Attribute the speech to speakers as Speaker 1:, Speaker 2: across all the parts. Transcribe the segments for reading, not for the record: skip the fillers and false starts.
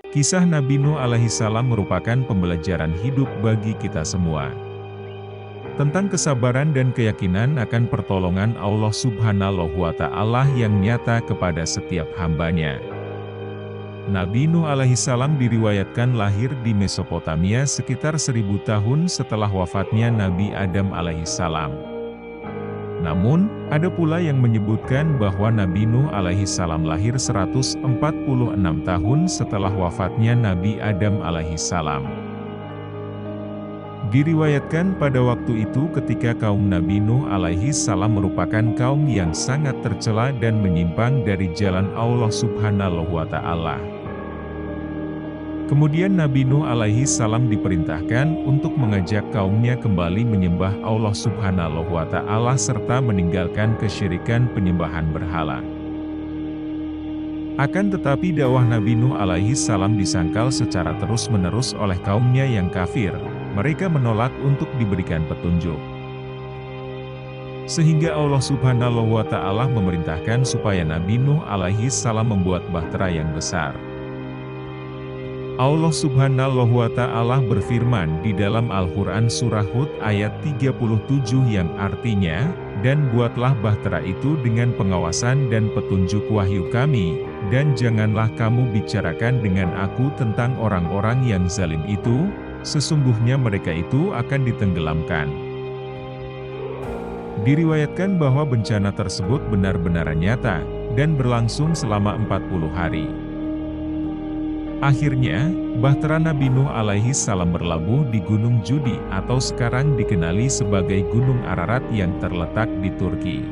Speaker 1: Kisah Nabi Nuh alaihissalam merupakan pembelajaran hidup bagi kita semua. Tentang kesabaran dan keyakinan akan pertolongan Allah Subhanahu wa Ta'ala yang nyata kepada setiap hambanya. Nabi Nuh alaihissalam diriwayatkan lahir di Mesopotamia sekitar 1000 tahun setelah wafatnya Nabi Adam alaihissalam. Namun, ada pula yang menyebutkan bahwa Nabi Nuh alaihissalam lahir 146 tahun setelah wafatnya Nabi Adam alaihissalam. Diriwayatkan pada waktu itu ketika kaum Nabi Nuh alaihissalam merupakan kaum yang sangat tercela dan menyimpang dari jalan Allah Subhanahu wa Ta'ala. Kemudian Nabi Nuh alaihissalam diperintahkan untuk mengajak kaumnya kembali menyembah Allah Subhanahu wa Ta'ala serta meninggalkan kesyirikan penyembahan berhala. Akan tetapi dakwah Nabi Nuh alaihissalam disangkal secara terus-menerus oleh kaumnya yang kafir. Mereka menolak untuk diberikan petunjuk. Sehingga Allah Subhanahu wa Ta'ala memerintahkan supaya Nabi Nuh alaihissalam membuat bahtera yang besar. Allah Subhanahu wa Ta'ala berfirman di dalam Al-Quran Surah Hud ayat 37 yang artinya, "Dan buatlah bahtera itu dengan pengawasan dan petunjuk wahyu kami, dan janganlah kamu bicarakan dengan aku tentang orang-orang yang zalim itu, sesungguhnya mereka itu akan ditenggelamkan." Diriwayatkan bahwa bencana tersebut benar-benar nyata, dan berlangsung selama 40 hari. Akhirnya, bahtera Nabi Nuh alaihissalam berlabuh di Gunung Judi atau sekarang dikenali sebagai Gunung Ararat yang terletak di Turki.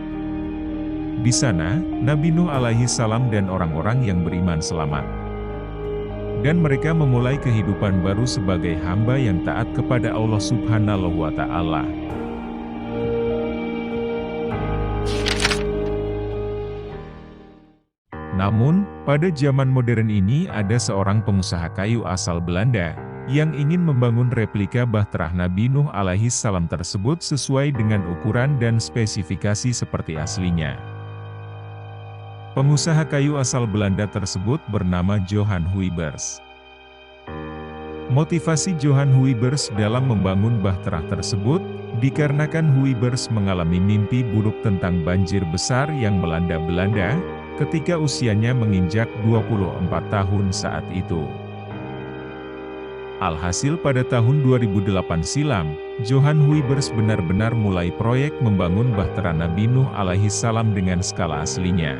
Speaker 1: Di sana, Nabi Nuh alaihissalam dan orang-orang yang beriman selamat. Dan mereka memulai kehidupan baru sebagai hamba yang taat kepada Allah Subhanahu wa Ta'ala. Namun, pada zaman modern ini ada seorang pengusaha kayu asal Belanda, yang ingin membangun replika bahtera Nabi Nuh alaihissalam tersebut sesuai dengan ukuran dan spesifikasi seperti aslinya. Pengusaha kayu asal Belanda tersebut bernama Johan Huybers. Motivasi Johan Huybers dalam membangun bahtera tersebut, dikarenakan Huybers mengalami mimpi buruk tentang banjir besar yang melanda Belanda, ketika usianya menginjak 24 tahun saat itu. Alhasil pada tahun 2008 silam, Johan Huybers benar-benar mulai proyek membangun bahtera Nabi Nuh alaihissalam dengan skala aslinya.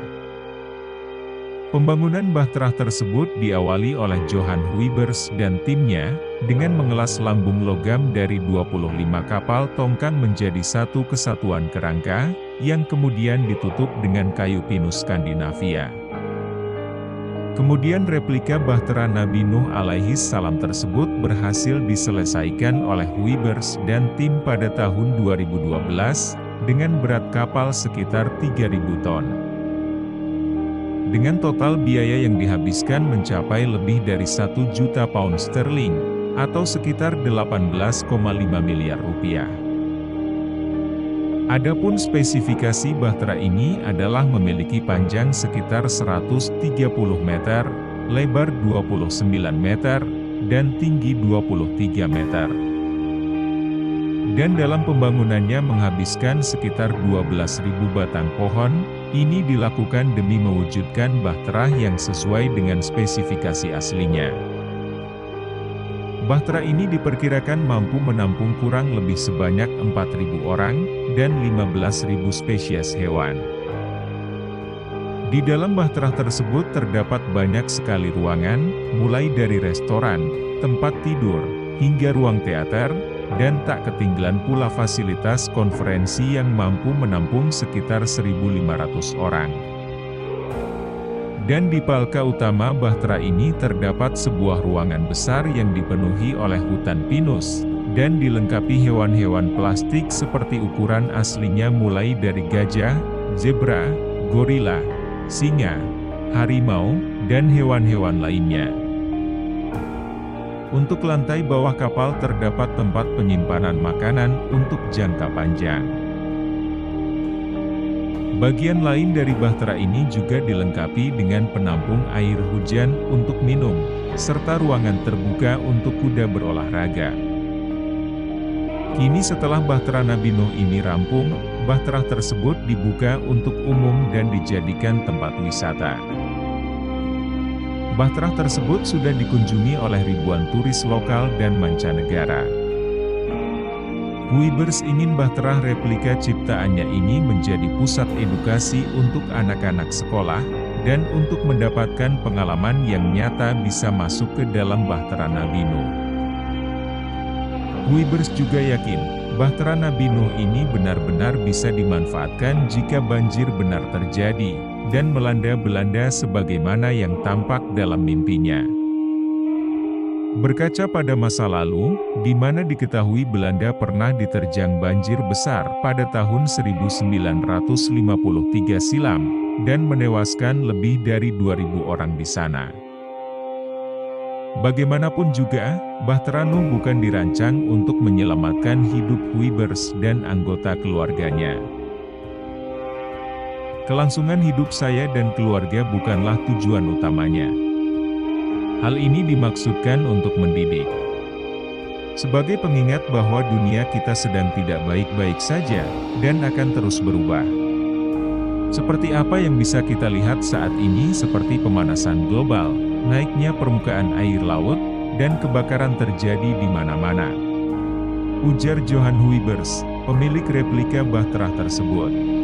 Speaker 1: Pembangunan bahtera tersebut diawali oleh Johan Huybers dan timnya, dengan mengelas lambung logam dari 25 kapal tongkang menjadi satu kesatuan kerangka, yang kemudian ditutup dengan kayu pinus Skandinavia. Kemudian replika bahtera Nabi Nuh alaihissalam tersebut berhasil diselesaikan oleh Huybers dan tim pada tahun 2012, dengan berat kapal sekitar 3.000 ton. Dengan total biaya yang dihabiskan mencapai lebih dari 1 juta pound sterling, atau sekitar 18,5 miliar rupiah. Adapun spesifikasi bahtera ini adalah memiliki panjang sekitar 130 meter, lebar 29 meter, dan tinggi 23 meter. Dan dalam pembangunannya menghabiskan sekitar 12.000 batang pohon. Ini dilakukan demi mewujudkan bahtera yang sesuai dengan spesifikasi aslinya. Bahtera ini diperkirakan mampu menampung kurang lebih sebanyak 4.000 orang, dan 15.000 spesies hewan. Di dalam bahtera tersebut terdapat banyak sekali ruangan, mulai dari restoran, tempat tidur, hingga ruang teater, dan tak ketinggalan pula fasilitas konferensi yang mampu menampung sekitar 1.500 orang. Dan di palka utama bahtera ini terdapat sebuah ruangan besar yang dipenuhi oleh hutan pinus, dan dilengkapi hewan-hewan plastik seperti ukuran aslinya mulai dari gajah, zebra, gorila, singa, harimau, dan hewan-hewan lainnya. Untuk lantai bawah kapal terdapat tempat penyimpanan makanan untuk jangka panjang. Bagian lain dari bahtera ini juga dilengkapi dengan penampung air hujan untuk minum, serta ruangan terbuka untuk kuda berolahraga. Kini setelah bahtera Nabi Nuh ini rampung, bahtera tersebut dibuka untuk umum dan dijadikan tempat wisata. Bahtera tersebut sudah dikunjungi oleh ribuan turis lokal dan mancanegara. Huibers ingin bahtera replika ciptaannya ini menjadi pusat edukasi untuk anak-anak sekolah, dan untuk mendapatkan pengalaman yang nyata bisa masuk ke dalam bahtera Nabi Nuh. Huibers juga yakin, bahtera Nabi Nuh ini benar-benar bisa dimanfaatkan jika banjir benar terjadi, dan melanda Belanda sebagaimana yang tampak dalam mimpinya. Berkaca pada masa lalu, di mana diketahui Belanda pernah diterjang banjir besar pada tahun 1953 silam, dan menewaskan lebih dari 2.000 orang di sana. Bagaimanapun juga, bahtera Nuh bukan dirancang untuk menyelamatkan hidup Huibers dan anggota keluarganya. Kelangsungan hidup saya dan keluarga bukanlah tujuan utamanya. Hal ini dimaksudkan untuk mendidik. Sebagai pengingat bahwa dunia kita sedang tidak baik-baik saja, dan akan terus berubah. Seperti apa yang bisa kita lihat saat ini seperti pemanasan global, naiknya permukaan air laut, dan kebakaran terjadi di mana-mana. Ujar Johan Huibers, pemilik replika bahtera tersebut.